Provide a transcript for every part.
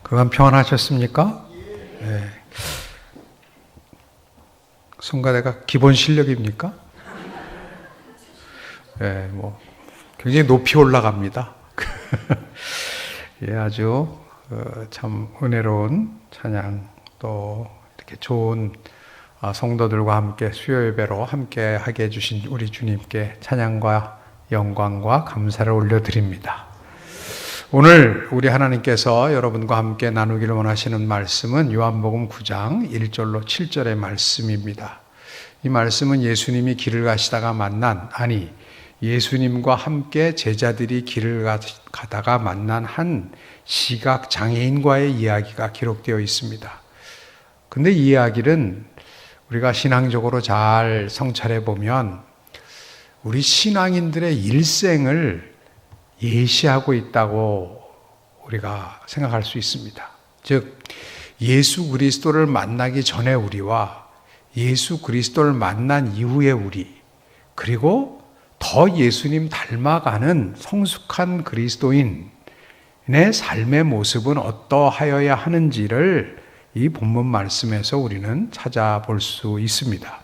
그간 평안하셨습니까? 네. 성가대가 기본 실력입니까? 네, 굉장히 높이 올라갑니다. 예, 아주 참 은혜로운 찬양, 또 이렇게 좋은 성도들과 함께 수요 예배로 함께 하게 해주신 우리 주님께 찬양과 영광과 감사를 올려드립니다. 오늘 우리 하나님께서 여러분과 함께 나누기를 원하시는 말씀은 요한복음 9장 1절로 7절의 말씀입니다. 이 말씀은 예수님이 길을 가시다가 예수님과 함께 제자들이 길을 가다가 만난 한 시각 장애인과의 이야기가 기록되어 있습니다. 근데 이 이야기는 우리가 신앙적으로 잘 성찰해 보면 우리 신앙인들의 일생을 예시하고 있다고 우리가 생각할 수 있습니다. 즉, 예수 그리스도를 만나기 전에 우리와 예수 그리스도를 만난 이후의 우리, 그리고 더 예수님 닮아가는 성숙한 그리스도인의 삶의 모습은 어떠하여야 하는지를 이 본문 말씀에서 우리는 찾아볼 수 있습니다.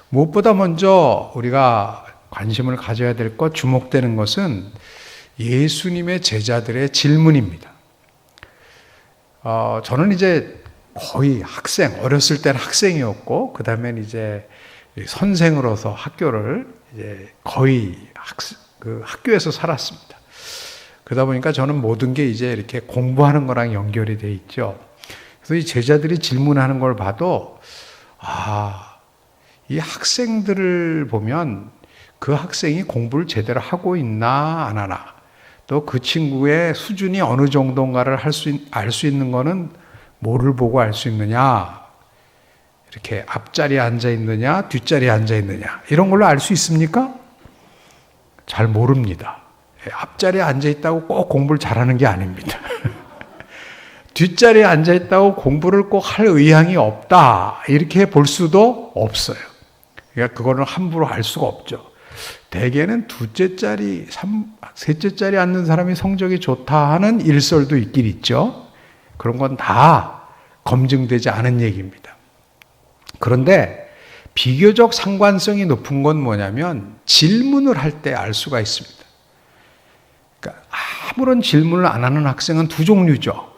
무엇보다 먼저 우리가 관심을 가져야 될 것, 주목되는 것은 예수님의 제자들의 질문입니다. 저는 이제 거의 어렸을 때는 학생이었고, 그 다음엔 이제 선생으로서 학교를 이제 거의 학교에서 살았습니다. 그러다 보니까 저는 모든 게 이제 이렇게 공부하는 거랑 연결이 돼 있죠. 그래서 이 제자들이 질문하는 걸 봐도, 이 학생들을 보면 그 학생이 공부를 제대로 하고 있나 안 하나, 또 그 친구의 수준이 어느 정도인가를 알 수 있는 거는 뭐를 보고 알 수 있느냐, 이렇게 앞자리에 앉아 있느냐 뒷자리에 앉아 있느냐, 이런 걸로 알 수 있습니까? 잘 모릅니다. 앞자리에 앉아 있다고 꼭 공부를 잘하는 게 아닙니다. 뒷자리에 앉아 있다고 공부를 꼭 할 의향이 없다, 이렇게 볼 수도 없어요. 그러니까 그거는 함부로 알 수가 없죠. 대개는 둘째 자리, 셋째 자리 앉는 사람이 성적이 좋다 하는 일설도 있긴 있죠. 그런 건 다 검증되지 않은 얘기입니다. 그런데 비교적 상관성이 높은 건 뭐냐면 질문을 할 때 알 수가 있습니다. 그러니까 아무런 질문을 안 하는 학생은 두 종류죠.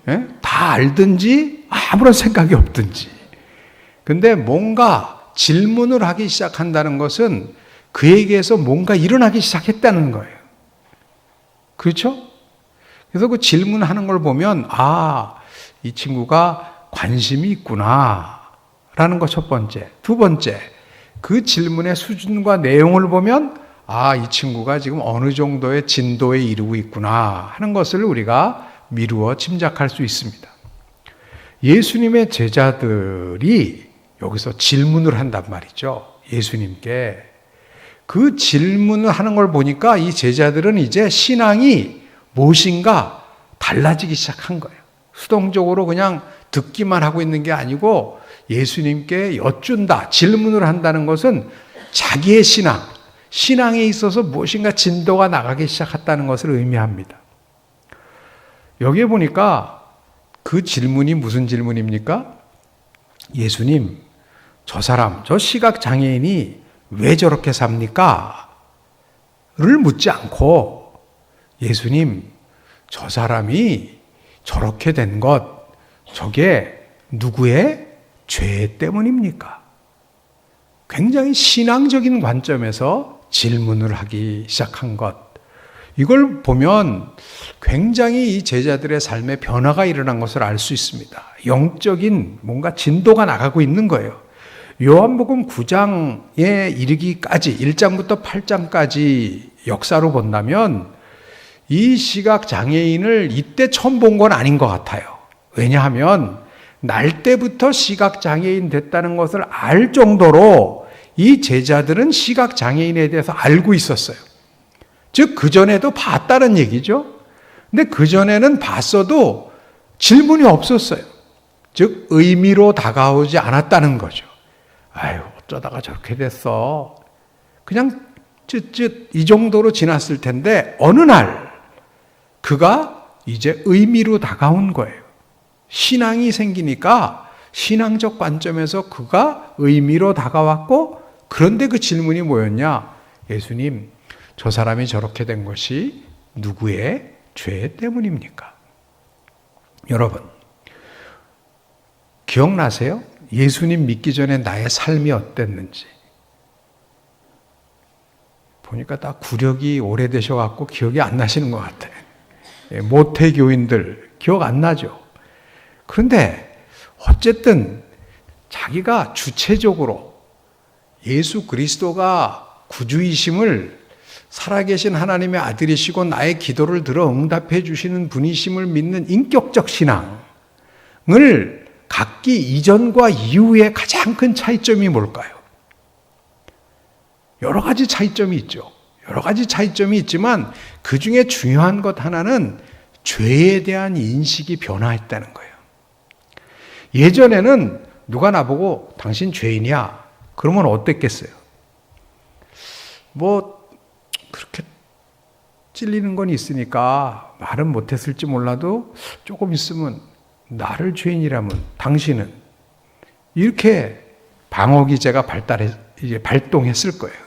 예? 다 알든지 아무런 생각이 없든지. 근데 뭔가 질문을 하기 시작한다는 것은 그에게서 뭔가 일어나기 시작했다는 거예요. 그렇죠? 그래서 그 질문하는 걸 보면 이 친구가 관심이 있구나 라는 거 첫 번째. 두 번째, 그 질문의 수준과 내용을 보면 이 친구가 지금 어느 정도의 진도에 이르고 있구나 하는 것을 우리가 미루어 짐작할 수 있습니다. 예수님의 제자들이 여기서 질문을 한단 말이죠. 예수님께. 그 질문을 하는 걸 보니까 이 제자들은 이제 신앙이 무엇인가 달라지기 시작한 거예요. 수동적으로 그냥 듣기만 하고 있는 게 아니고 예수님께 여쭌다, 질문을 한다는 것은 자기의 신앙에 있어서 무엇인가 진도가 나가기 시작했다는 것을 의미합니다. 여기에 보니까 그 질문이 무슨 질문입니까? 예수님, 저 시각장애인이 왜 저렇게 삽니까? 를 묻지 않고, 예수님, 저 사람이 저렇게 된 것, 저게 누구의 죄 때문입니까? 굉장히 신앙적인 관점에서 질문을 하기 시작한 것. 이걸 보면 굉장히 이 제자들의 삶에 변화가 일어난 것을 알 수 있습니다. 영적인 뭔가 진도가 나가고 있는 거예요. 요한복음 9장에 이르기까지 1장부터 8장까지 역사로 본다면 이 시각장애인을 이때 처음 본 건 아닌 것 같아요. 왜냐하면 날 때부터 시각장애인 됐다는 것을 알 정도로 이 제자들은 시각장애인에 대해서 알고 있었어요. 즉 그전에도 봤다는 얘기죠. 근데 그전에는 봤어도 질문이 없었어요. 즉 의미로 다가오지 않았다는 거죠. 어쩌다가 저렇게 됐어. 그냥 쯧쯧 이 정도로 지났을 텐데 어느 날 그가 이제 의미로 다가온 거예요. 신앙이 생기니까 신앙적 관점에서 그가 의미로 다가왔고, 그런데 그 질문이 뭐였냐? 예수님, 저 사람이 저렇게 된 것이 누구의 죄 때문입니까? 여러분, 기억나세요? 예수님 믿기 전에 나의 삶이 어땠는지. 보니까 다 구력이 오래되셔갖고 기억이 안 나시는 것 같아요. 모태교인들 기억 안 나죠? 그런데 어쨌든 자기가 주체적으로 예수 그리스도가 구주이심을, 살아계신 하나님의 아들이시고 나의 기도를 들어 응답해 주시는 분이심을 믿는 인격적 신앙을 갖기 이전과 이후의 가장 큰 차이점이 뭘까요? 여러 가지 차이점이 있죠. 여러 가지 차이점이 있지만 그 중에 중요한 것 하나는 죄에 대한 인식이 변화했다는 거예요. 예전에는 누가 나보고 당신 죄인이야? 그러면 어땠겠어요? 뭐 그렇게 찔리는 건 있으니까 말은 못했을지 몰라도 조금 있으면 나를 죄인이라면 당신은, 이렇게 방어 기제가 발동했을 거예요.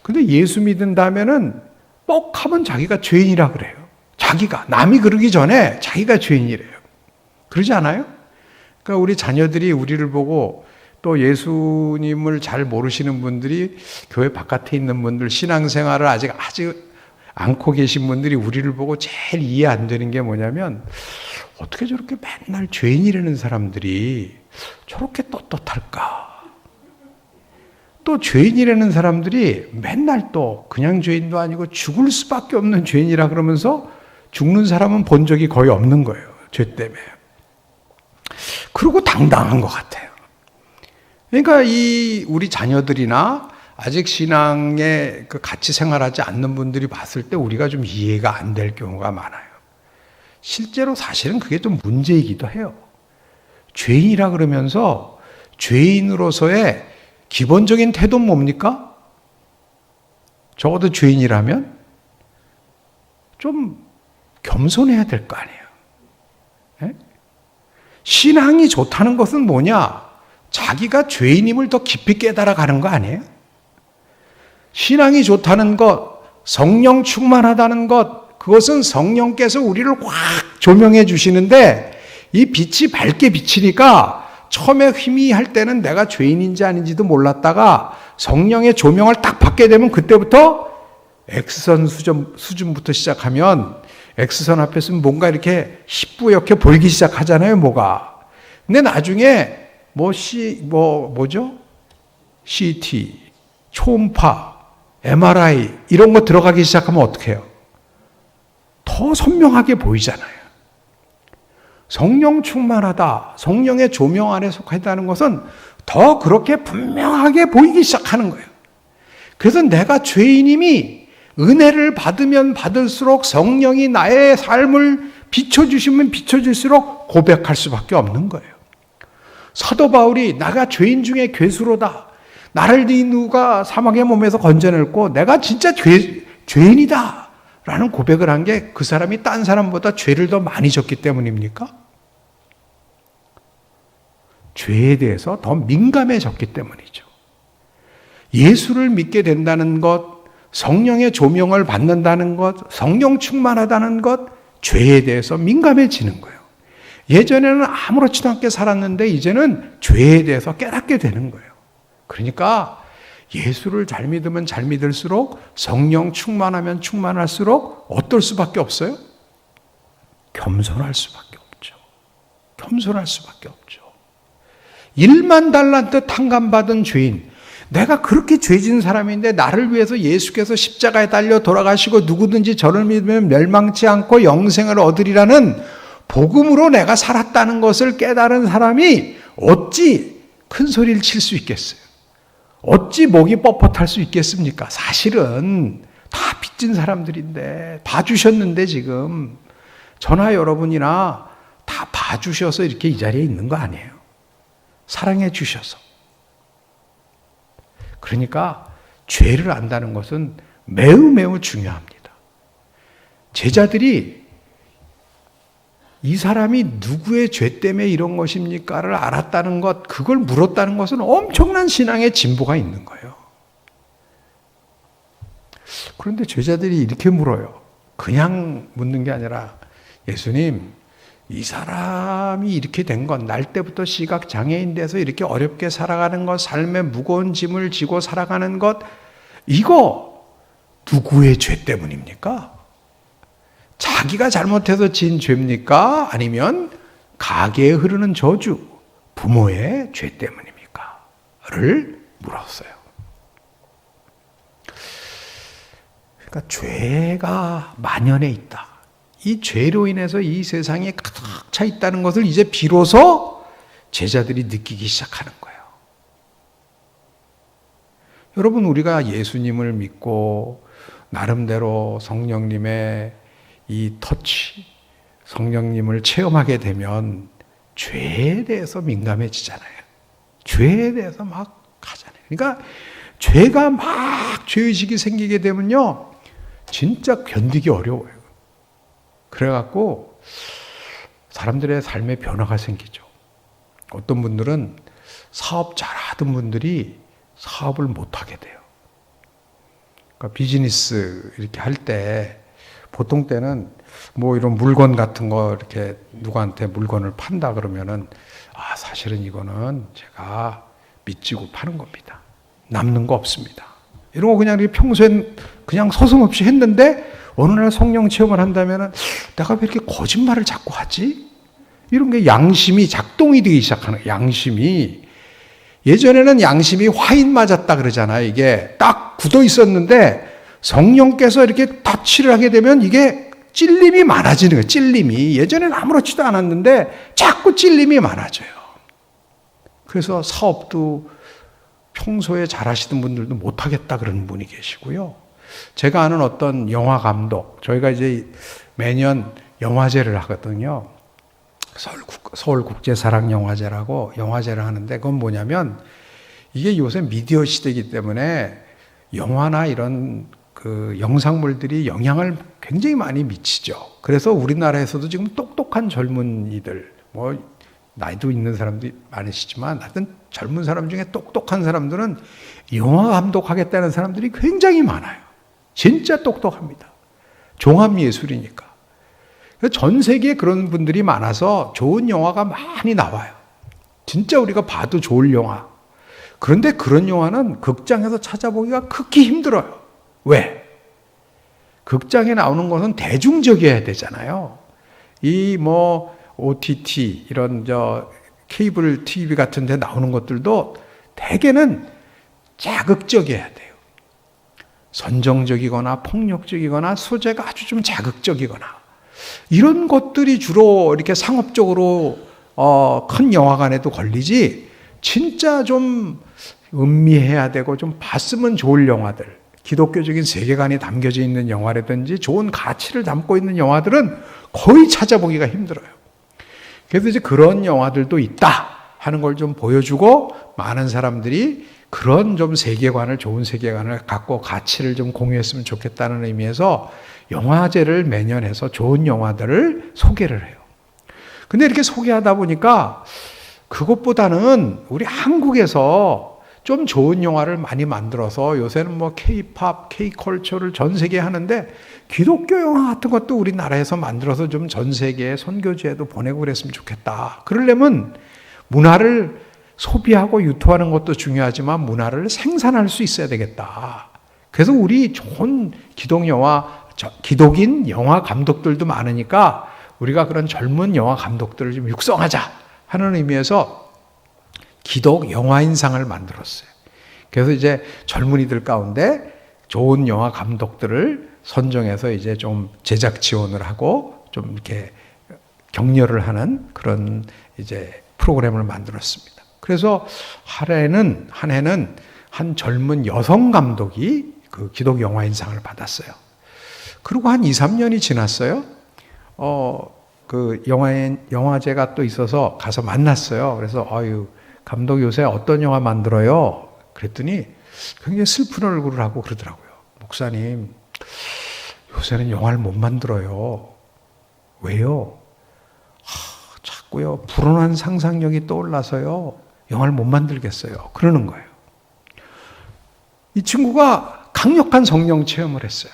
근데 예수 믿은 다음에는 뻑 하면 자기가 죄인이라 그래요. 자기가, 남이 그러기 전에 자기가 죄인이래요. 그러지 않아요? 그러니까 우리 자녀들이 우리를 보고, 또 예수님을 잘 모르시는 분들이, 교회 바깥에 있는 분들, 신앙생활을 아직 않고 계신 분들이 우리를 보고 제일 이해 안 되는 게 뭐냐면, 어떻게 저렇게 맨날 죄인이라는 사람들이 저렇게 떳떳할까? 또 죄인이라는 사람들이 맨날 또 그냥 죄인도 아니고 죽을 수밖에 없는 죄인이라 그러면서 죽는 사람은 본 적이 거의 없는 거예요. 죄 때문에. 그리고 당당한 것 같아요. 그러니까 우리 자녀들이나 아직 신앙에 같이 생활하지 않는 분들이 봤을 때 우리가 좀 이해가 안 될 경우가 많아요. 실제로 사실은 그게 좀 문제이기도 해요. 죄인이라 그러면서 죄인으로서의 기본적인 태도는 뭡니까? 적어도 죄인이라면 좀 겸손해야 될 거 아니에요. 네? 신앙이 좋다는 것은 뭐냐? 자기가 죄인임을 더 깊이 깨달아 가는 거 아니에요? 신앙이 좋다는 것, 성령 충만하다는 것, 그것은 성령께서 우리를 확 조명해 주시는데, 이 빛이 밝게 비치니까 처음에 희미할 때는 내가 죄인인지 아닌지도 몰랐다가 성령의 조명을 딱 받게 되면 그때부터 X선 수준부터 시작하면, X선 앞에 서는 뭔가 이렇게 희뿌옇게 보이기 시작하잖아요, 뭐가. 근데 나중에 뭐죠? CT, 초음파, MRI 이런 거 들어가기 시작하면 어떻게 해요? 더 선명하게 보이잖아요. 성령 충만하다, 성령의 조명 안에 속하다는 것은 더 그렇게 분명하게 보이기 시작하는 거예요. 그래서 내가 죄인임이 은혜를 받으면 받을수록, 성령이 나의 삶을 비춰주시면 비춰줄수록 고백할 수밖에 없는 거예요. 사도 바울이 내가 죄인 중에 괴수로다, 나를 누가 사망의 몸에서 건져냈고 내가 진짜 죄인이다 라는 고백을 한 게 그 사람이 딴 사람보다 죄를 더 많이 졌기 때문입니까? 죄에 대해서 더 민감해졌기 때문이죠. 예수를 믿게 된다는 것, 성령의 조명을 받는다는 것, 성령 충만하다는 것, 죄에 대해서 민감해지는 거예요. 예전에는 아무렇지도 않게 살았는데 이제는 죄에 대해서 깨닫게 되는 거예요. 그러니까 예수를 잘 믿으면 잘 믿을수록, 성령 충만하면 충만할수록 어떨 수밖에 없어요? 겸손할 수밖에 없죠. 겸손할 수밖에 없죠. 1만 달란트 탕감받은 죄인, 내가 그렇게 죄진 사람인데 나를 위해서 예수께서 십자가에 달려 돌아가시고 누구든지 저를 믿으면 멸망치 않고 영생을 얻으리라는 복음으로 내가 살았다는 것을 깨달은 사람이 어찌 큰 소리를 칠 수 있겠어요? 어찌 목이 뻣뻣할 수 있겠습니까? 사실은 다 빚진 사람들인데, 봐주셨는데 지금 저나 여러분이나 다 봐주셔서 이렇게 이 자리에 있는 거 아니에요. 사랑해 주셔서. 그러니까 죄를 안다는 것은 매우 매우 중요합니다. 제자들이 이 사람이 누구의 죄 때문에 이런 것입니까를 알았다는 것, 그걸 물었다는 것은 엄청난 신앙의 진보가 있는 거예요. 그런데 제자들이 이렇게 물어요. 그냥 묻는 게 아니라, 예수님, 이 사람이 이렇게 된 건, 날 때부터 시각장애인 돼서 이렇게 어렵게 살아가는 것, 삶의 무거운 짐을 지고 살아가는 것, 이거 누구의 죄 때문입니까? 자기가 잘못해서 지은 죄입니까? 아니면 가게에 흐르는 저주, 부모의 죄 때문입니까? 를 물었어요. 그러니까 죄가 만연해 있다. 이 죄로 인해서 이 세상에 가득 차 있다는 것을 이제 비로소 제자들이 느끼기 시작하는 거예요. 여러분, 우리가 예수님을 믿고 나름대로 성령님의 이 터치, 성령님을 체험하게 되면 죄에 대해서 민감해지잖아요. 죄에 대해서 막 하잖아요. 그러니까 죄가 막 죄의식이 생기게 되면요, 진짜 견디기 어려워요. 그래갖고 사람들의 삶에 변화가 생기죠. 어떤 분들은 사업 잘하던 분들이 사업을 못하게 돼요. 그러니까 비즈니스 이렇게 할 때 보통 때는 뭐 이런 물건 같은 거 이렇게 누구한테 물건을 판다 그러면은, 아, 사실은 이거는 제가 믿지고 파는 겁니다. 남는 거 없습니다. 이런 거 그냥 평소엔 그냥 서슴없이 했는데 어느 날 성령 체험을 한다면은, 내가 왜 이렇게 거짓말을 자꾸 하지? 이런 게 양심이 작동이 되기 시작하는 거예요. 양심이. 예전에는 양심이 화인 맞았다 그러잖아요. 이게 딱 굳어 있었는데 성령께서 이렇게 터치를 하게 되면 이게 찔림이 많아지는 거예요. 찔림이. 예전에는 아무렇지도 않았는데 자꾸 찔림이 많아져요. 그래서 사업도 평소에 잘하시던 분들도 못하겠다 그러는 분이 계시고요. 제가 아는 어떤 영화 감독, 저희가 이제 매년 영화제를 하거든요. 서울국제사랑영화제라고 영화제를 하는데, 그건 뭐냐면, 이게 요새 미디어 시대이기 때문에 영화나 이런 그 영상물들이 영향을 굉장히 많이 미치죠. 그래서 우리나라에서도 지금 똑똑한 젊은이들, 뭐 나이도 있는 사람도 많으시지만 하여튼 젊은 사람 중에 똑똑한 사람들은 영화 감독하겠다는 사람들이 굉장히 많아요. 진짜 똑똑합니다. 종합예술이니까. 전 세계에 그런 분들이 많아서 좋은 영화가 많이 나와요. 진짜 우리가 봐도 좋을 영화. 그런데 그런 영화는 극장에서 찾아보기가 극히 힘들어요. 왜? 극장에 나오는 것은 대중적이어야 되잖아요. 이 뭐 OTT 이런 케이블 TV 같은 데 나오는 것들도 대개는 자극적이어야 돼요. 선정적이거나 폭력적이거나 소재가 아주 좀 자극적이거나 이런 것들이 주로 이렇게 상업적으로 큰 영화관에도 걸리지, 진짜 좀 음미해야 되고 좀 봤으면 좋을 영화들, 기독교적인 세계관이 담겨져 있는 영화라든지 좋은 가치를 담고 있는 영화들은 거의 찾아보기가 힘들어요. 그래서 이제 그런 영화들도 있다 하는 걸 좀 보여주고, 많은 사람들이 그런 좀 세계관을, 좋은 세계관을 갖고 가치를 좀 공유했으면 좋겠다는 의미에서 영화제를 매년 해서 좋은 영화들을 소개를 해요. 근데 이렇게 소개하다 보니까 그것보다는 우리 한국에서 좀 좋은 영화를 많이 만들어서, 요새는 뭐 K-팝, K-컬처를 전 세계에 하는데, 기독교 영화 같은 것도 우리나라에서 만들어서 좀 전 세계에 선교지에도 보내고 그랬으면 좋겠다. 그러려면 문화를 소비하고 유통하는 것도 중요하지만 문화를 생산할 수 있어야 되겠다. 그래서 우리 좋은 기독인 영화 감독들도 많으니까 우리가 그런 젊은 영화 감독들을 좀 육성하자 하는 의미에서 기독 영화인상을 만들었어요. 그래서 이제 젊은이들 가운데 좋은 영화 감독들을 선정해서 이제 좀 제작 지원을 하고 좀 이렇게 격려를 하는 그런 이제 프로그램을 만들었습니다. 그래서 한 해는 한 젊은 여성 감독이 그 기독 영화인상을 받았어요. 그리고 한 2, 3년이 지났어요. 그 영화제가 또 있어서 가서 만났어요. 그래서 감독 요새 어떤 영화 만들어요? 그랬더니 굉장히 슬픈 얼굴을 하고 그러더라고요. 목사님, 요새는 영화를 못 만들어요. 왜요? 자꾸요 불온한 상상력이 떠올라서요 영화를 못 만들겠어요. 그러는 거예요. 이 친구가 강력한 성령 체험을 했어요.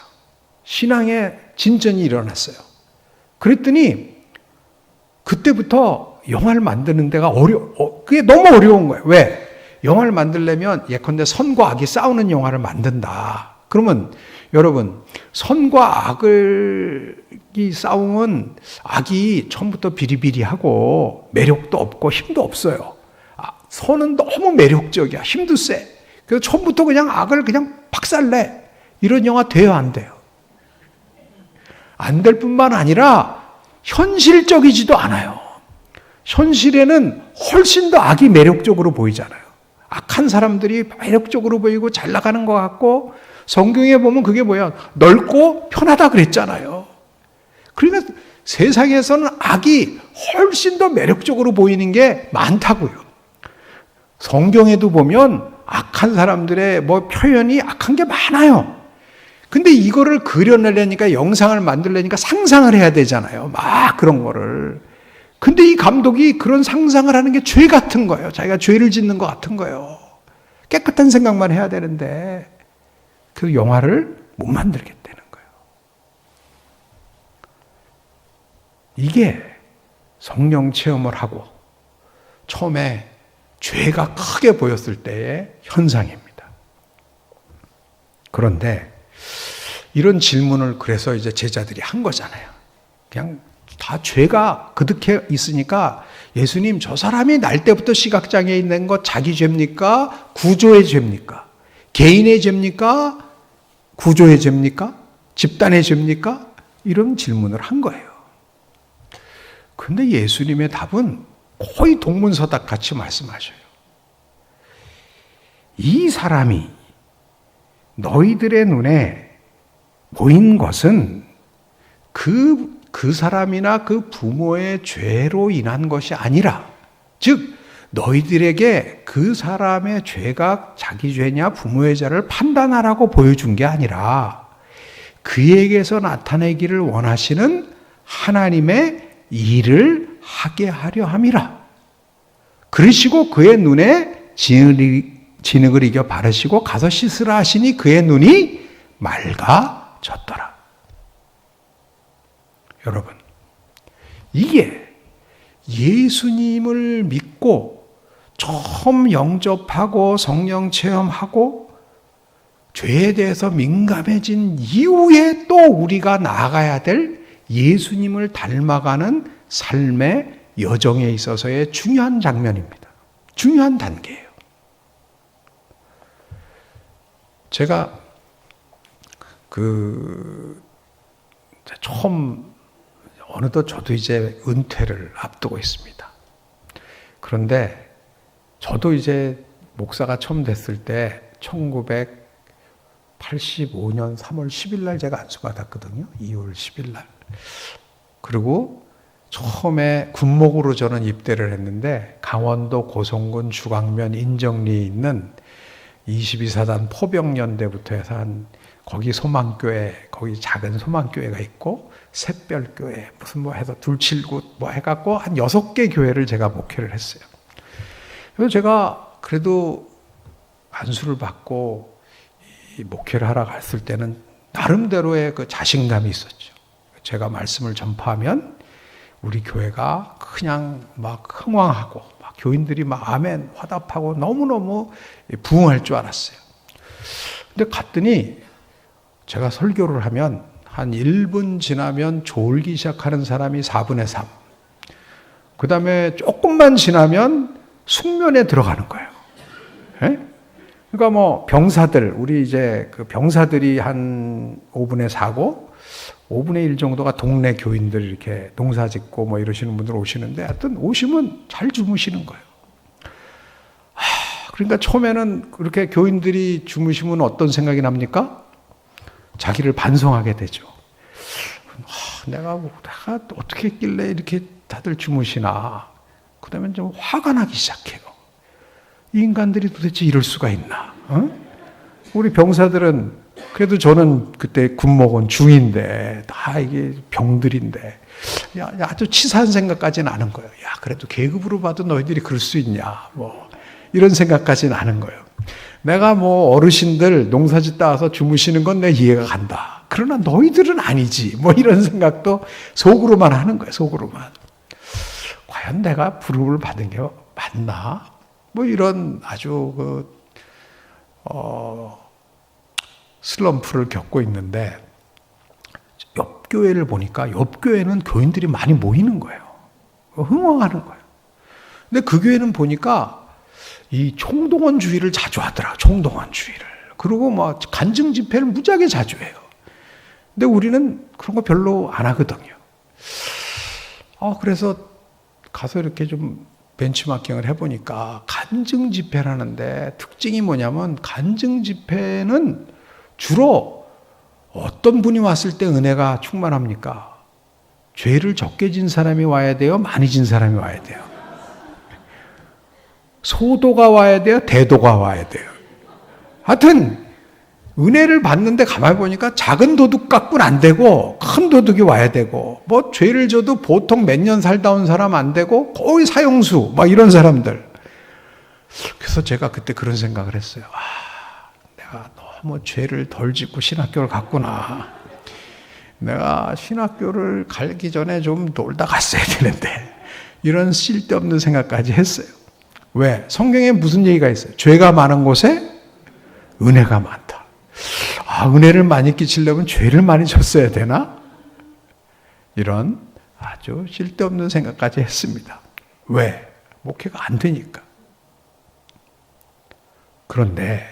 신앙의 진전이 일어났어요. 그랬더니 그때부터 영화를 만드는 데가 그게 너무 어려운 거예요. 왜? 영화를 만들려면 예컨대 선과 악이 싸우는 영화를 만든다. 그러면 여러분, 선과 악이 싸우면 악이 처음부터 비리비리하고 매력도 없고 힘도 없어요. 선은 너무 매력적이야. 힘도 세. 그래서 처음부터 그냥 악을 그냥 박살내. 이런 영화 돼요, 안 돼요? 안 될 뿐만 아니라 현실적이지도 않아요. 현실에는 훨씬 더 악이 매력적으로 보이잖아요. 악한 사람들이 매력적으로 보이고 잘 나가는 것 같고, 성경에 보면 그게 뭐야? 넓고 편하다 그랬잖아요. 그러니까 세상에서는 악이 훨씬 더 매력적으로 보이는 게 많다고요. 성경에도 보면 악한 사람들의 표현이 악한 게 많아요. 근데 이거를 그려내려니까, 영상을 만들려니까 상상을 해야 되잖아요. 막 그런 거를. 근데 이 감독이 그런 상상을 하는 게 죄 같은 거예요. 자기가 죄를 짓는 것 같은 거예요. 깨끗한 생각만 해야 되는데 그 영화를 못 만들겠다는 거예요. 이게 성령 체험을 하고 처음에 죄가 크게 보였을 때의 현상입니다. 그런데 이런 질문을 그래서 이제 제자들이 한 거잖아요. 그냥 다 죄가 그득해 있으니까, 예수님, 저 사람이 날 때부터 시각장애 있는 거 자기 죄입니까? 구조의 죄입니까? 개인의 죄입니까? 구조의 죄입니까? 집단의 죄입니까? 이런 질문을 한 거예요. 근데 예수님의 답은 거의 동문서답 같이 말씀하셔요. 이 사람이 너희들의 눈에 보인 것은 그 사람이나 그 부모의 죄로 인한 것이 아니라, 즉 너희들에게 그 사람의 죄가 자기 죄냐 부모의 죄를 판단하라고 보여준 게 아니라, 그에게서 나타내기를 원하시는 하나님의 일을 하게 하려 함이라. 그러시고 그의 눈에 진흙을 이겨 바르시고 가서 씻으라 하시니 그의 눈이 맑아졌더라. 여러분, 이게 예수님을 믿고 처음 영접하고 성령 체험하고 죄에 대해서 민감해진 이후에 또 우리가 나아가야 될 예수님을 닮아가는 삶의 여정에 있어서의 중요한 장면입니다. 중요한 단계예요. 제가 처음 어느덧 저도 이제 은퇴를 앞두고 있습니다. 그런데 저도 이제 목사가 처음 됐을 때 1985년 3월 10일 날 제가 안수받았거든요. 2월 10일 날. 그리고 처음에 군목으로 저는 입대를 했는데, 강원도 고성군 주광면 인정리에 있는 22사단 포병연대부터 해서 거기 소망교회, 거기 작은 소망교회가 있고, 샛별교회, 무슨 해서 둘칠굿 해갖고 한 6개 교회를 제가 목회를 했어요. 그래서 제가 그래도 안수를 받고 이 목회를 하러 갔을 때는 나름대로의 그 자신감이 있었죠. 제가 말씀을 전파하면 우리 교회가 그냥 막 흥왕하고, 막 교인들이 막 아멘 화답하고 너무너무 부흥할 줄 알았어요. 근데 갔더니 제가 설교를 하면 한 1분 지나면 졸기 시작하는 사람이 4분의 3. 그 다음에 조금만 지나면 숙면에 들어가는 거예요. 예? 그러니까 병사들, 우리 이제 그 병사들이 한 5분의 4고, 5분의 1 정도가 동네 교인들 이렇게 농사 짓고 이러시는 분들 오시는데, 하여튼 오시면 잘 주무시는 거예요. 그러니까 처음에는 그렇게 교인들이 주무시면 어떤 생각이 납니까? 자기를 반성하게 되죠. 내가 어떻게 했길래 이렇게 다들 주무시나. 그 다음에 좀 화가 나기 시작해요. 이 인간들이 도대체 이럴 수가 있나. 우리 병사들은, 그래도 저는 그때 군목은 중인데 다 이게 병들인데 아주 치사한 생각까지는 않은 거예요. 야, 그래도 계급으로 봐도 너희들이 그럴 수 있냐. 뭐, 이런 생각까지는 않은 거예요. 내가 뭐 어르신들 농사 짓다 와서 주무시는 건 내 이해가 간다. 그러나 너희들은 아니지. 뭐 이런 생각도 속으로만 하는 거예요. 속으로만. 과연 내가 부름을 받은 게 맞나? 뭐 이런 아주 슬럼프를 겪고 있는데, 옆 교회를 보니까 옆 교회는 교인들이 많이 모이는 거예요. 흥황하는 거예요. 근데 그 교회는 보니까 이 총동원주의를 자주 하더라. 총동원주의를. 그리고 뭐 간증 집회를 무지하게 자주 해요. 근데 우리는 그런 거 별로 안 하거든요. 그래서 가서 이렇게 좀 벤치마킹을 해보니까 간증 집회를 하는데 특징이 뭐냐면, 간증 집회는 주로 어떤 분이 왔을 때 은혜가 충만합니까? 죄를 적게 진 사람이 와야 돼요? 많이 진 사람이 와야 돼요? 소도가 와야 돼요? 대도가 와야 돼요? 하여튼 은혜를 받는데 가만히 보니까 작은 도둑 갖고는 안 되고 큰 도둑이 와야 되고, 뭐 죄를 져도 보통 몇 년 살다 온 사람 안 되고 거의 사형수 막 이런 사람들. 그래서 제가 그때 그런 생각을 했어요. 내가 너무 죄를 덜 짓고 신학교를 갔구나. 내가 신학교를 가기 전에 좀 놀다 갔어야 되는데, 이런 쓸데없는 생각까지 했어요. 왜? 성경에 무슨 얘기가 있어요? 죄가 많은 곳에 은혜가 많다. 은혜를 많이 끼치려면 죄를 많이 졌어야 되나? 이런 아주 쓸데없는 생각까지 했습니다. 왜? 목회가 안 되니까. 그런데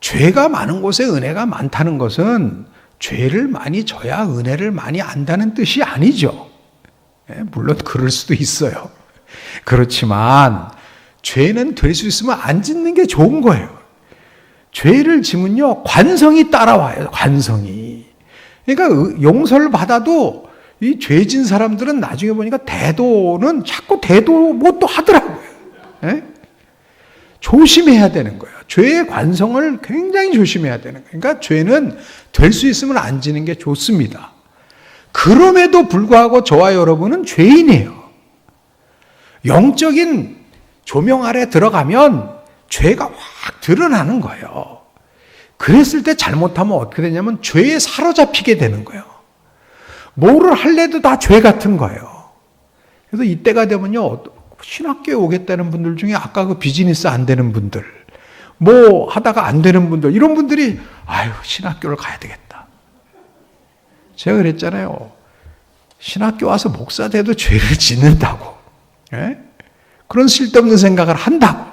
죄가 많은 곳에 은혜가 많다는 것은 죄를 많이 져야 은혜를 많이 안다는 뜻이 아니죠. 물론 그럴 수도 있어요. 그렇지만 죄는 될 수 있으면 안 짓는 게 좋은 거예요. 죄를 지면요, 관성이 따라와요. 관성이. 그러니까 용서를 받아도 이 죄진 사람들은 나중에 보니까 대도는 자꾸 대도 뭐 또 하더라고요. 조심해야 되는 거예요. 죄의 관성을 굉장히 조심해야 되는 거예요. 그러니까 죄는 될 수 있으면 안 지는 게 좋습니다. 그럼에도 불구하고 저와 여러분은 죄인이에요. 영적인 조명 아래 들어가면 죄가 확 드러나는 거예요. 그랬을 때 잘못하면 어떻게 되냐면 죄에 사로잡히게 되는 거예요. 뭐를 할래도 다 죄 같은 거예요. 그래서 이때가 되면요, 신학교에 오겠다는 분들 중에 아까 그 비즈니스 안 되는 분들, 뭐 하다가 안 되는 분들, 이런 분들이 신학교를 가야 되겠다. 제가 그랬잖아요. 신학교 와서 목사 돼도 죄를 짓는다고. 그런 쓸데없는 생각을 한다고.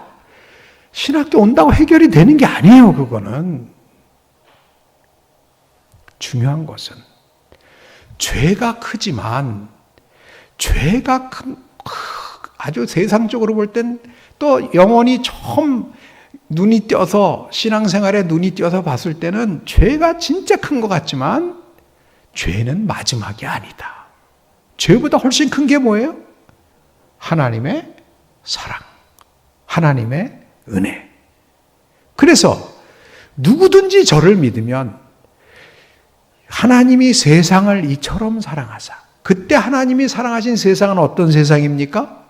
신학교 온다고 해결이 되는 게 아니에요, 그거는. 중요한 것은 죄가 크지만, 죄가 아주 세상적으로 볼 땐 또 영혼이 처음 눈이 띄어서, 신앙생활에 눈이 띄어서 봤을 때는 죄가 진짜 큰 것 같지만, 죄는 마지막이 아니다. 죄보다 훨씬 큰 게 뭐예요? 하나님의 사랑, 하나님의 은혜. 그래서 누구든지 저를 믿으면 하나님이 세상을 이처럼 사랑하사. 그때 하나님이 사랑하신 세상은 어떤 세상입니까?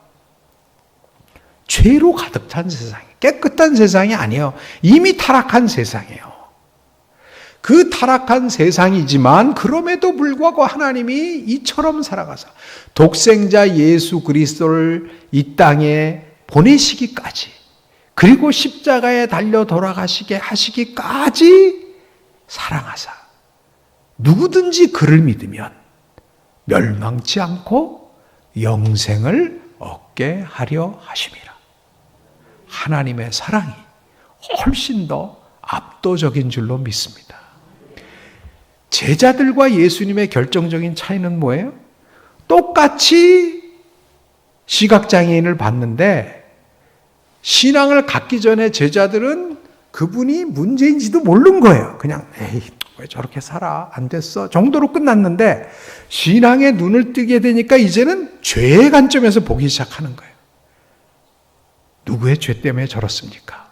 죄로 가득 찬 세상, 깨끗한 세상이 아니에요. 이미 타락한 세상이에요. 그 타락한 세상이지만 그럼에도 불구하고 하나님이 이처럼 살아가사 독생자 예수 그리스도를 이 땅에 보내시기까지, 그리고 십자가에 달려 돌아가시게 하시기까지 사랑하사 누구든지 그를 믿으면 멸망치 않고 영생을 얻게 하려 하심이라. 하나님의 사랑이 훨씬 더 압도적인 줄로 믿습니다. 제자들과 예수님의 결정적인 차이는 뭐예요? 똑같이 시각장애인을 봤는데, 신앙을 갖기 전에 제자들은 그분이 문제인지도 모르는 거예요. 그냥 에이, 왜 저렇게 살아? 안 됐어? 정도로 끝났는데, 신앙에 눈을 뜨게 되니까 이제는 죄의 관점에서 보기 시작하는 거예요. 누구의 죄 때문에 저렇습니까?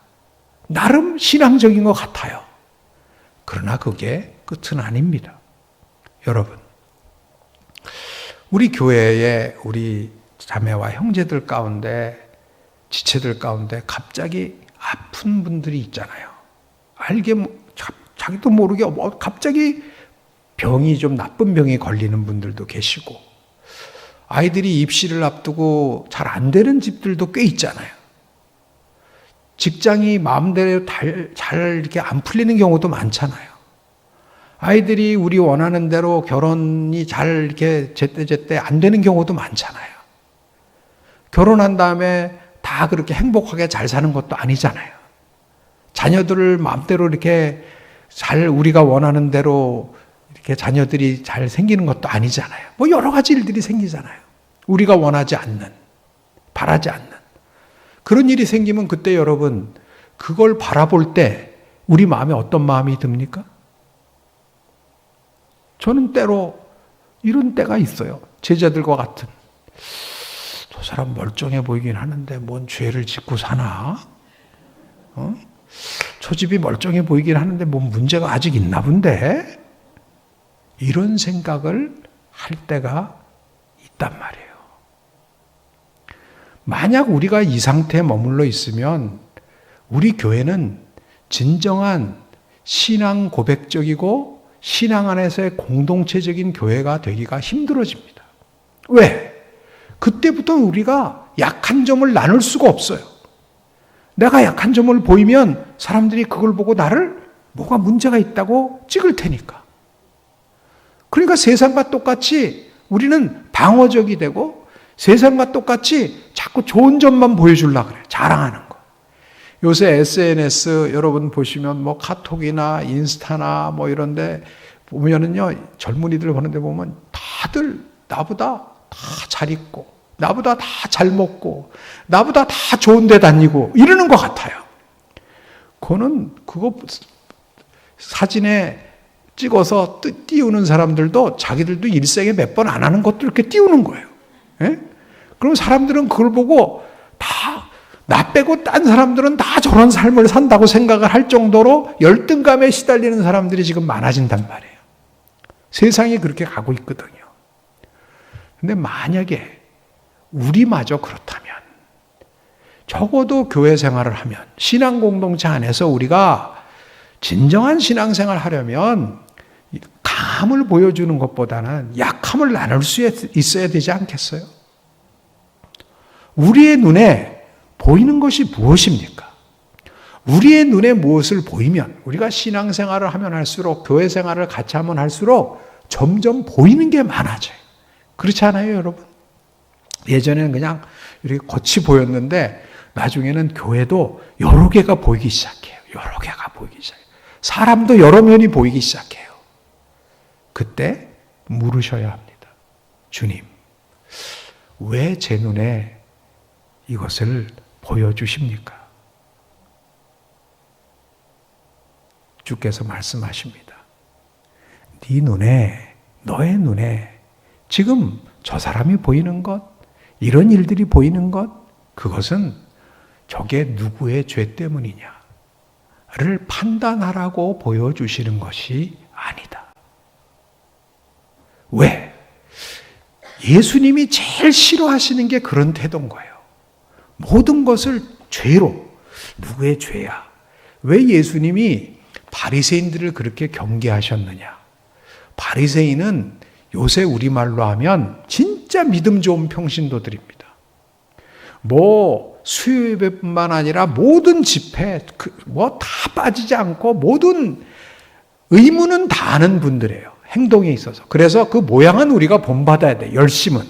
나름 신앙적인 것 같아요. 그러나 그게 끝은 아닙니다. 여러분, 우리 교회에 우리 자매와 형제들 가운데, 지체들 가운데 갑자기 아픈 분들이 있잖아요. 자기도 모르게 갑자기 병이 좀 나쁜 병이 걸리는 분들도 계시고, 아이들이 입시를 앞두고 잘 안 되는 집들도 꽤 있잖아요. 직장이 마음대로 잘 이렇게 안 풀리는 경우도 많잖아요. 아이들이 우리 원하는 대로 결혼이 잘 이렇게 제때 안 되는 경우도 많잖아요. 결혼한 다음에 다 그렇게 행복하게 잘 사는 것도 아니잖아요. 자녀들을 마음대로 이렇게 잘 우리가 원하는 대로 이렇게 자녀들이 잘 생기는 것도 아니잖아요. 뭐 여러 가지 일들이 생기잖아요. 우리가 원하지 않는, 바라지 않는. 그런 일이 생기면 그때 여러분, 그걸 바라볼 때 우리 마음에 어떤 마음이 듭니까? 저는 때로 이런 때가 있어요. 제자들과 같은. 저 사람 멀쩡해 보이긴 하는데 뭔 죄를 짓고 사나? 저 집이 멀쩡해 보이긴 하는데 뭔 문제가 아직 있나 본데? 이런 생각을 할 때가 있단 말이에요. 만약 우리가 이 상태에 머물러 있으면 우리 교회는 진정한 신앙 고백적이고 신앙 안에서의 공동체적인 교회가 되기가 힘들어집니다. 왜? 그때부터 우리가 약한 점을 나눌 수가 없어요. 내가 약한 점을 보이면 사람들이 그걸 보고 나를 뭐가 문제가 있다고 찍을 테니까. 그러니까 세상과 똑같이 우리는 방어적이 되고 세상과 똑같이 자꾸 좋은 점만 보여주려고 그래요. 자랑하는 거. 요새 SNS 여러분 보시면 뭐 카톡이나 인스타나 뭐 이런데 보면은요, 젊은이들 보는데 보면 다들 나보다 다 잘 입고, 나보다 다 잘 먹고, 나보다 다 좋은 데 다니고 이러는 것 같아요. 그거 사진에 찍어서 띄우는 사람들도 자기들도 일생에 몇 번 안 하는 것도 이렇게 띄우는 거예요. 예? 그럼 사람들은 그걸 보고 다 나 빼고 딴 사람들은 다 저런 삶을 산다고 생각을 할 정도로 열등감에 시달리는 사람들이 지금 많아진단 말이에요. 세상이 그렇게 가고 있거든요. 근데 만약에 우리마저 그렇다면 적어도 교회 생활을 하면 신앙 공동체 안에서 우리가 진정한 신앙생활을 하려면 강함을 보여주는 것보다는 약함을 나눌 수 있어야 되지 않겠어요? 우리의 눈에 보이는 것이 무엇입니까? 우리의 눈에 무엇을 보이면 우리가 신앙생활을 하면 할수록 교회 생활을 같이 하면 할수록 점점 보이는 게 많아져요. 그렇지 않아요, 여러분? 예전에는 그냥 이렇게 겉이 보였는데 나중에는 교회도 여러 개가 보이기 시작해요. 여러 개가 보이기 시작해요. 사람도 여러 면이 보이기 시작해요. 그때 물으셔야 합니다. 주님, 왜 제 눈에 이것을 보여주십니까? 주께서 말씀하십니다. 네 눈에, 너의 눈에 지금 저 사람이 보이는 것, 이런 일들이 보이는 것, 그것은 저게 누구의 죄 때문이냐를 판단하라고 보여주시는 것이 아니다. 왜? 예수님이 제일 싫어하시는 게 그런 태도인 거예요. 모든 것을 죄로, 누구의 죄야? 왜 예수님이 바리새인들을 그렇게 경계하셨느냐? 바리새인은 요새 우리말로 하면 진짜 믿음 좋은 평신도들입니다. 뭐 수요예배뿐만 아니라 모든 집회 뭐 다 빠지지 않고 모든 의무는 다 하는 분들이에요. 행동에 있어서. 그래서 그 모양은 우리가 본받아야 돼. 열심은.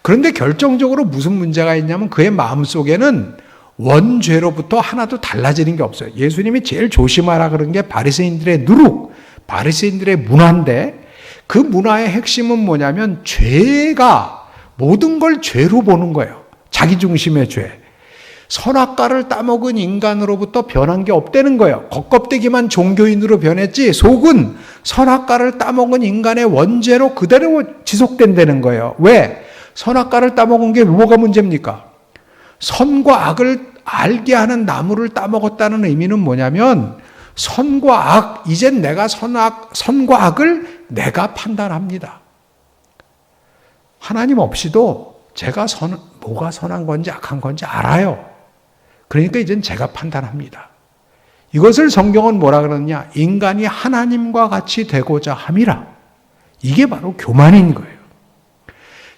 그런데 결정적으로 무슨 문제가 있냐면 그의 마음속에는 원죄로부터 하나도 달라지는 게 없어요. 예수님이 제일 조심하라 그런 게 바리새인들의 누룩, 바리새인들의 문화인데 그 문화의 핵심은 뭐냐면 죄가 모든 걸 죄로 보는 거예요. 자기중심의 죄. 선악과를 따먹은 인간으로부터 변한 게 없다는 거예요. 겉껍데기만 종교인으로 변했지 속은 선악과를 따먹은 인간의 원죄로 그대로 지속된다는 거예요. 왜? 선악과를 따먹은 게 뭐가 문제입니까? 선과 악을 알게 하는 나무를 따먹었다는 의미는 뭐냐면 선과 악, 이젠 내가 선과 악을 내가 판단합니다. 하나님 없이도 제가 뭐가 선한 건지 악한 건지 알아요. 그러니까 이젠 제가 판단합니다. 이것을 성경은 뭐라 그러느냐? 인간이 하나님과 같이 되고자 함이라. 이게 바로 교만인 거예요.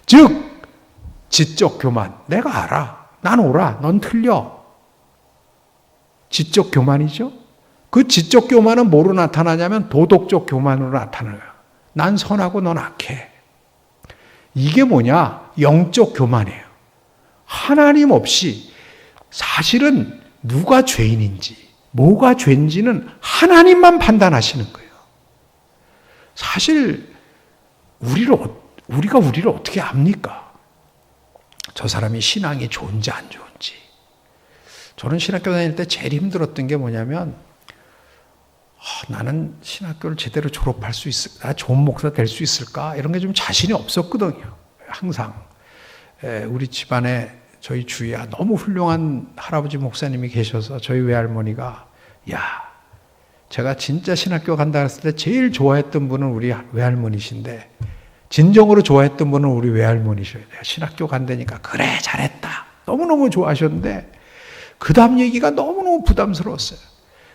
즉 지적 교만. 내가 알아. 난 옳아. 넌 틀려. 지적 교만이죠. 그 지적 교만은 뭐로 나타나냐면 도덕적 교만으로 나타나요. 난 선하고 넌 악해. 이게 뭐냐? 영적 교만이에요. 하나님 없이 사실은 누가 죄인인지 뭐가 죄인지는 하나님만 판단하시는 거예요. 사실 우리가 우리를 어떻게 압니까? 저 사람이 신앙이 좋은지 안 좋은지. 저는 신학교 다닐 때 제일 힘들었던 게 뭐냐면 나는 신학교를 제대로 졸업할 수 있을까? 나 좋은 목사 될 수 있을까? 이런 게 좀 자신이 없었거든요. 항상 우리 집안에 저희 주위에 너무 훌륭한 할아버지 목사님이 계셔서 저희 외할머니가 제가 진짜 신학교 간다 했을 때 제일 좋아했던 분은 우리 외할머니신데 진정으로 좋아했던 분은 우리 외할머니셔요. 내가 신학교 간다니까 그래 잘했다. 너무너무 좋아하셨는데 그 다음 얘기가 너무너무 부담스러웠어요.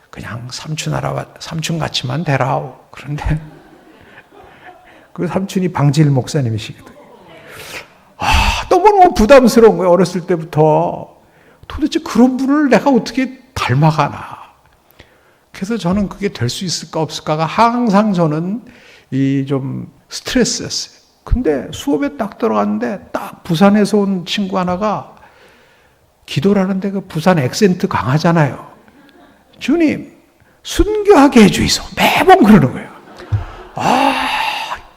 그냥 삼촌 같이만 되라오. 그런데 그 삼촌이 방질 목사님이시거든요. 너무너무 부담스러운 거예요. 어렸을 때부터. 도대체 그런 분을 내가 어떻게 닮아가나. 그래서 저는 그게 될 수 있을까 없을까가 항상 저는 좀 스트레스였어요. 근데 수업에 딱 들어갔는데 딱 부산에서 온 친구 하나가 기도를 하는데 그 부산 액센트 강하잖아요. 주님, 순교하게 해주이소. 매번 그러는 거예요.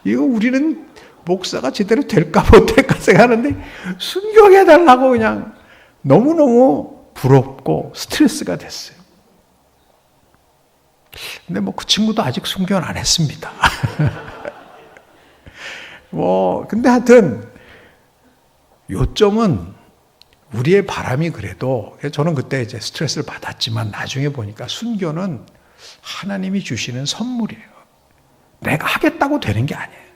이거 우리는 목사가 제대로 될까 못될까 생각하는데 순교하게 해달라고 그냥 너무너무 부럽고 스트레스가 됐어요. 근데 그 친구도 아직 순교는 안 했습니다. 근데 하여튼 요점은 우리의 바람이 그래도 저는 그때 이제 스트레스를 받았지만 나중에 보니까 순교는 하나님이 주시는 선물이에요. 내가 하겠다고 되는 게 아니에요.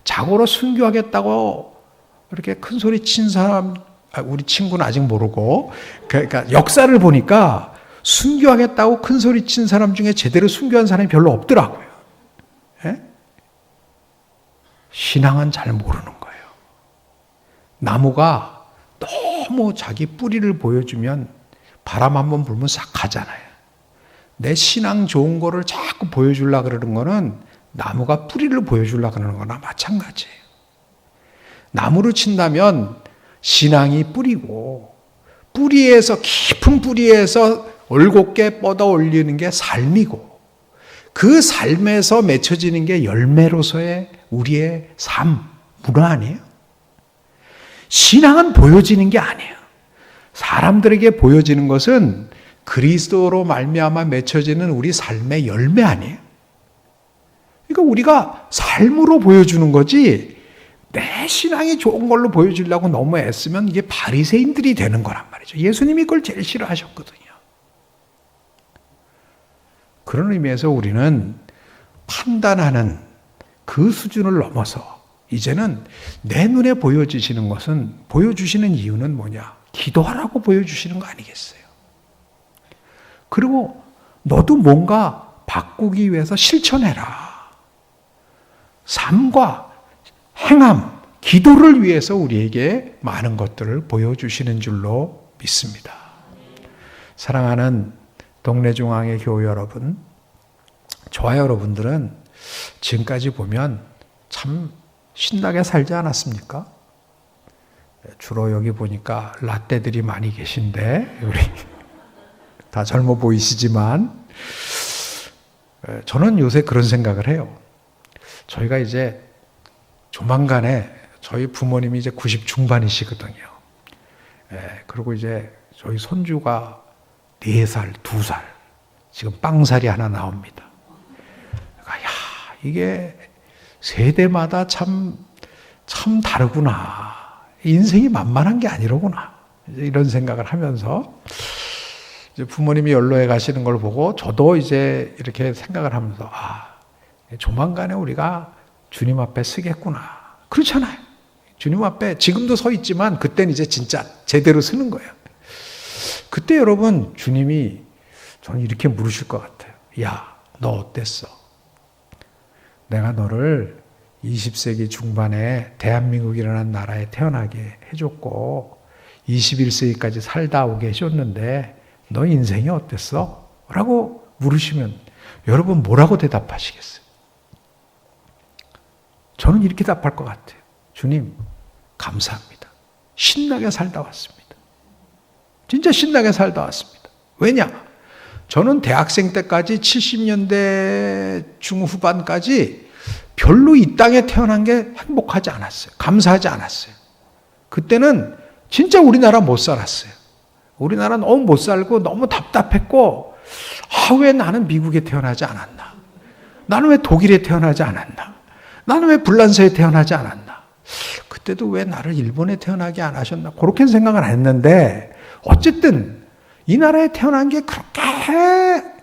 자고로 순교하겠다고 이렇게 큰 소리 친 사람, 우리 친구는 아직 모르고, 그러니까 역사를 보니까 순교하겠다고 큰 소리 친 사람 중에 제대로 순교한 사람이 별로 없더라고요. 예? 신앙은 잘 모르는 거예요. 나무가 너무 자기 뿌리를 보여주면 바람 한번 불면 싹 가잖아요. 내 신앙 좋은 거를 자꾸 보여주려고 그러는 거는 나무가 뿌리를 보여주려고 그러는 거나 마찬가지예요. 나무를 친다면 신앙이 뿌리고 뿌리에서 깊은 뿌리에서 올곧게 뻗어 올리는 게 삶이고 그 삶에서 맺혀지는 게 열매로서의 우리의 삶, 문화 아니에요? 신앙은 보여지는 게 아니에요. 사람들에게 보여지는 것은 그리스도로 말미암아 맺혀지는 우리 삶의 열매 아니에요? 그러니까 우리가 삶으로 보여주는 거지 내 신앙이 좋은 걸로 보여주려고 너무 애쓰면 이게 바리새인들이 되는 거란 말이죠. 예수님이 그걸 제일 싫어하셨거든요. 그런 의미에서 우리는 판단하는 그 수준을 넘어서 이제는 내 눈에 보여주시는 것은 보여주시는 이유는 뭐냐? 기도하라고 보여주시는 거 아니겠어요? 그리고 너도 뭔가 바꾸기 위해서 실천해라. 삶과 행함, 기도를 위해서 우리에게 많은 것들을 보여주시는 줄로 믿습니다. 사랑하는 동래중앙의 교회 여러분, 저와 여러분들은 지금까지 보면 참 신나게 살지 않았습니까? 주로 여기 보니까 라떼들이 많이 계신데 우리 다 젊어 보이시지만 저는 요새 그런 생각을 해요. 저희가 이제 조만간에 저희 부모님이 이제 90 중반이시거든요. 그리고 이제 저희 손주가 4살, 2살, 지금 빵살이 하나 나옵니다. 그러니까 이게 세대마다 참 다르구나. 인생이 만만한 게 아니로구나. 이런 생각을 하면서 이제 부모님이 연로해 가시는 걸 보고 저도 이제 이렇게 생각을 하면서 조만간에 우리가 주님 앞에 서겠구나. 그렇잖아요. 주님 앞에 지금도 서 있지만 그때는 이제 진짜 제대로 서는 거예요. 그때 여러분 주님이 저는 이렇게 물으실 것 같아요. 야, 너 어땠어? 내가 너를 20세기 중반에 대한민국이라는 나라에 태어나게 해줬고 21세기까지 살다 오게 해줬는데 너 인생이 어땠어? 라고 물으시면 여러분 뭐라고 대답하시겠어요? 저는 이렇게 답할 것 같아요. 주님, 감사합니다. 신나게 살다 왔습니다. 진짜 신나게 살다 왔습니다. 왜냐? 저는 대학생 때까지 70년대 중후반까지 별로 이 땅에 태어난 게 행복하지 않았어요. 감사하지 않았어요. 그때는 진짜 우리나라 못 살았어요. 우리나라 너무 못 살고 너무 답답했고, 왜 나는 미국에 태어나지 않았나? 나는 왜 독일에 태어나지 않았나? 나는 왜 불란서에 태어나지 않았나? 그때도 왜 나를 일본에 태어나게 안 하셨나? 그렇게 생각을 안 했는데 어쨌든 이 나라에 태어난 게 그렇게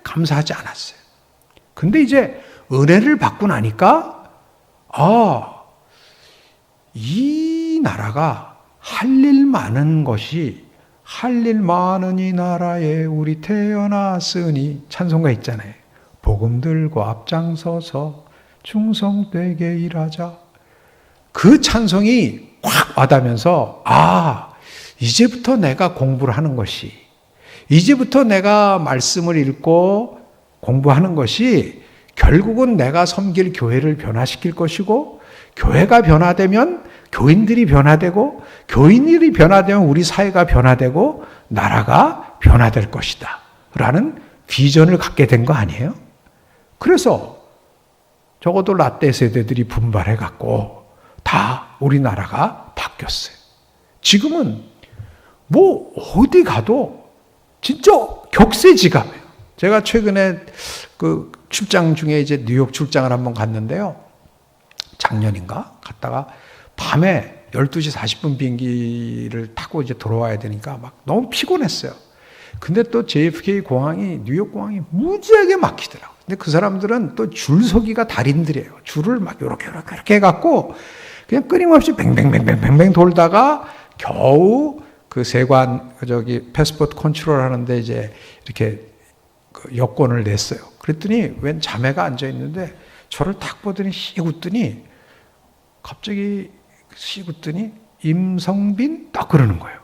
감사하지 않았어요. 근데 이제 은혜를 받고 나니까 이 나라가 할 일 많은 것이 할 일 많은 이 나라에 우리 태어났으니 찬송가 있잖아요. 복음 들고 앞장서서 충성되게 일하자. 그 찬송이 확 와닿으면서 이제부터 내가 공부를 하는 것이, 이제부터 내가 말씀을 읽고 공부하는 것이 결국은 내가 섬길 교회를 변화시킬 것이고, 교회가 변화되면 교인들이 변화되고, 교인들이 변화되면 우리 사회가 변화되고 나라가 변화될 것이다 라는 비전을 갖게 된 거 아니에요? 그래서 적어도 라떼 세대들이 분발해 갖고 다 우리나라가 바뀌었어요. 지금은 뭐 어디 가도 진짜 격세지감이에요. 제가 최근에 그 출장 중에 이제 뉴욕 출장을 한번 갔는데요. 작년인가? 갔다가 밤에 12시 40분 비행기를 타고 이제 돌아와야 되니까 막 너무 피곤했어요. 근데 또 JFK 공항이, 뉴욕 공항이 무지하게 막히더라고요. 근데 그 사람들은 또 줄서기가 달인들이에요. 줄을 막 이렇게 해갖고 그냥 끊임없이 뱅뱅뱅뱅뱅 돌다가 겨우 그 세관, 패스포트 컨트롤 하는데 이제 이렇게 그 여권을 냈어요. 그랬더니 웬 자매가 앉아있는데 저를 딱 보더니 씩 웃더니 갑자기 씩 웃더니 임성빈 딱 그러는 거예요.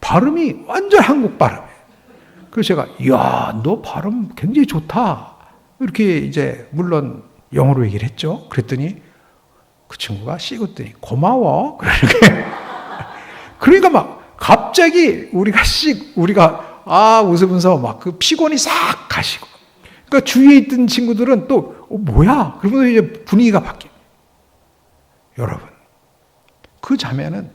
발음이 완전 한국 발음이에요. 그래서 제가 이야, 너 발음 굉장히 좋다. 이렇게 이제 물론 영어로 얘기를 했죠. 그랬더니 그 친구가 씩 웃더니 고마워. 그러니까 막 갑자기 우리가 웃으면서 막 그 피곤이 싹 가시고. 그러니까 주위에 있던 친구들은 또 뭐야? 그러면서 이제 분위기가 바뀌어요. 여러분, 그 자매는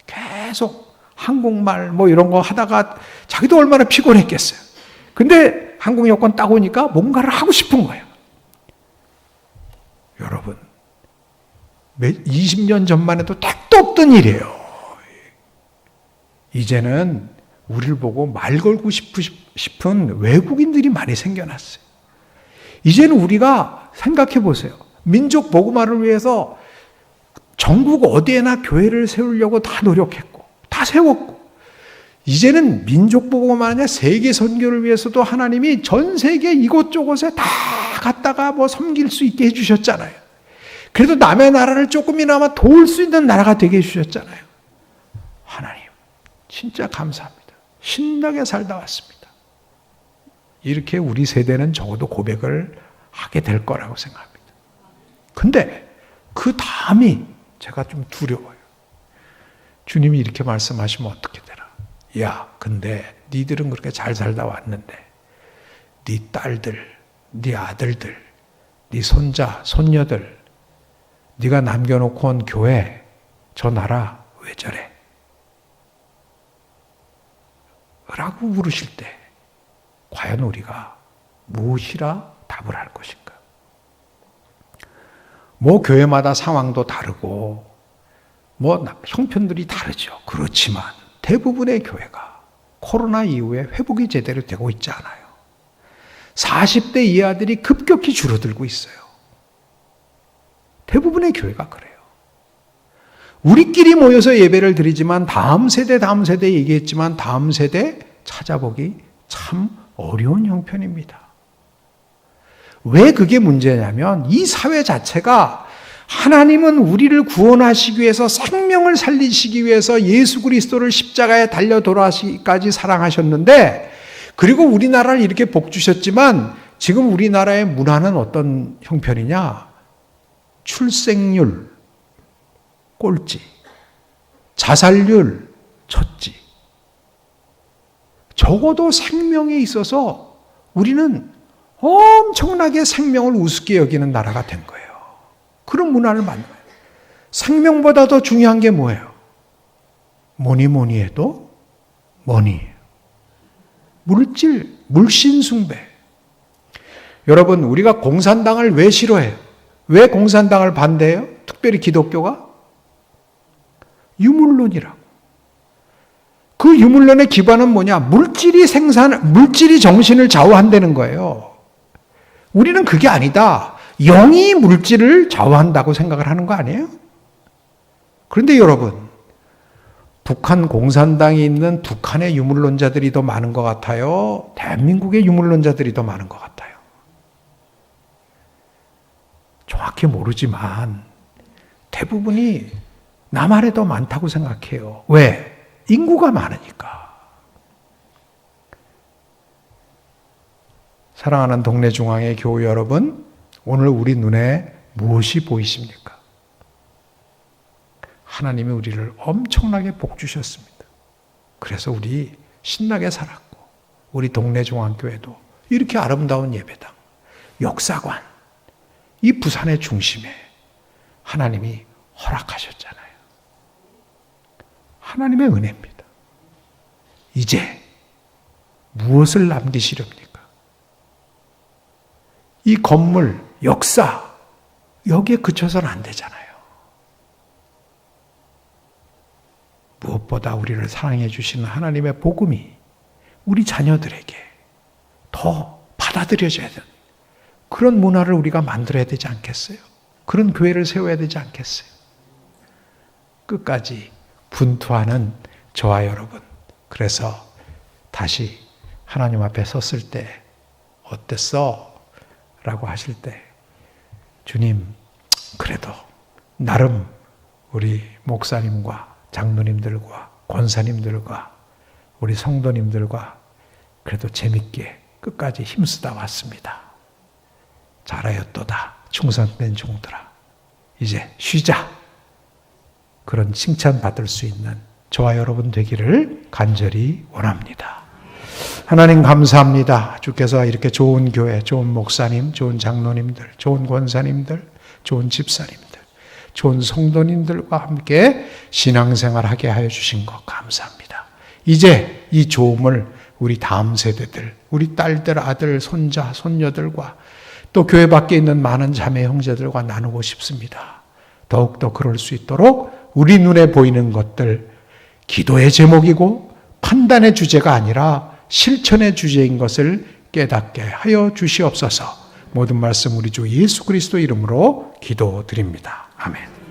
계속 한국말 뭐 이런 거 하다가 자기도 얼마나 피곤했겠어요. 근데 한국 여권 딱 오니까 뭔가를 하고 싶은 거예요. 여러분, 20년 전만 해도 택도 없던 일이에요. 이제는 우리를 보고 말 걸고 싶은 외국인들이 많이 생겨났어요. 이제는 우리가 생각해 보세요. 민족 복음화를 위해서 전국 어디에나 교회를 세우려고 다 노력했고 다 세웠고, 이제는 민족 복음화 아니라 세계 선교를 위해서도 하나님이 전 세계 이곳저곳에 다 갔다가 뭐 섬길 수 있게 해주셨잖아요. 그래도 남의 나라를 조금이나마 도울 수 있는 나라가 되게 해주셨잖아요. 하나님 진짜 감사합니다. 신나게 살다 왔습니다. 이렇게 우리 세대는 적어도 고백을 하게 될 거라고 생각합니다. 근데 그 다음이 제가 좀 두려워요. 주님이 이렇게 말씀하시면 어떻게 되나? 야, 근데 니들은 그렇게 잘 살다 왔는데 니 딸들, 니 아들들, 니 손자, 손녀들, 니가 남겨놓고 온 교회, 저 나라 왜 저래? 라고 물으실 때 과연 우리가 무엇이라 답을 할 것인가? 뭐 교회마다 상황도 다르고 뭐 형편들이 다르죠. 그렇지만 대부분의 교회가 코로나 이후에 회복이 제대로 되고 있지 않아요. 40대 이하들이 급격히 줄어들고 있어요. 대부분의 교회가 그래요. 우리끼리 모여서 예배를 드리지만 다음 세대 얘기했지만 다음 세대 찾아보기 참 어려운 형편입니다. 왜 그게 문제냐면 이 사회 자체가 하나님은 우리를 구원하시기 위해서 생명을 살리시기 위해서 예수 그리스도를 십자가에 달려 돌아가시기까지 사랑하셨는데, 그리고 우리나라를 이렇게 복 주셨지만 지금 우리나라의 문화는 어떤 형편이냐? 출생률 꼴찌, 자살률 첫째. 적어도 생명에 있어서 우리는 엄청나게 생명을 우습게 여기는 나라가 된 거예요. 그런 문화를 만들어요. 생명보다 더 중요한 게 뭐예요? 뭐니 해도 머니예요. 물질, 물신숭배. 여러분, 우리가 공산당을 왜 싫어해요? 왜 공산당을 반대해요? 특별히 기독교가? 유물론이라고. 그 유물론의 기반은 뭐냐? 물질이 정신을 좌우한다는 거예요. 우리는 그게 아니다. 영이 물질을 좌우한다고 생각을 하는 거 아니에요? 그런데 여러분, 북한 공산당이 있는 북한의 유물론자들이 더 많은 것 같아요? 대한민국의 유물론자들이 더 많은 것 같아요? 정확히 모르지만 대부분이 남한에 더 많다고 생각해요. 왜? 인구가 많으니까. 사랑하는 동래중앙회 교우 여러분, 오늘 우리 눈에 무엇이 보이십니까? 하나님이 우리를 엄청나게 복 주셨습니다. 그래서 우리 신나게 살았고, 우리 동래중앙교회도 이렇게 아름다운 예배당, 역사관, 이 부산의 중심에 하나님이 허락하셨잖아요. 하나님의 은혜입니다. 이제 무엇을 남기시렵니까? 이 건물, 역사, 여기에 그쳐서는 안 되잖아요. 무엇보다 우리를 사랑해 주시는 하나님의 복음이 우리 자녀들에게 더 받아들여져야 되는 그런 문화를 우리가 만들어야 되지 않겠어요? 그런 교회를 세워야 되지 않겠어요? 끝까지 분투하는 저와 여러분, 그래서 다시 하나님 앞에 섰을 때 어땠어? 라고 하실 때, 주님, 그래도 나름 우리 목사님과 장로님들과 권사님들과 우리 성도님들과 그래도 재밌게 끝까지 힘쓰다 왔습니다. 잘하였도다 충성된 종들아, 이제 쉬자. 그런 칭찬받을 수 있는 저와 여러분 되기를 간절히 원합니다. 하나님 감사합니다. 주께서 이렇게 좋은 교회, 좋은 목사님, 좋은 장로님들, 좋은 권사님들, 좋은 집사님들, 좋은 성도님들과 함께 신앙생활하게 하여 주신 것 감사합니다. 이제 이 좋음을 우리 다음 세대들, 우리 딸들, 아들, 손자, 손녀들과 또 교회 밖에 있는 많은 자매 형제들과 나누고 싶습니다. 더욱더 그럴 수 있도록 우리 눈에 보이는 것들, 기도의 제목이고 판단의 주제가 아니라 실천의 주제인 것을 깨닫게 하여 주시옵소서. 모든 말씀 우리 주 예수 그리스도 이름으로 기도드립니다. 아멘.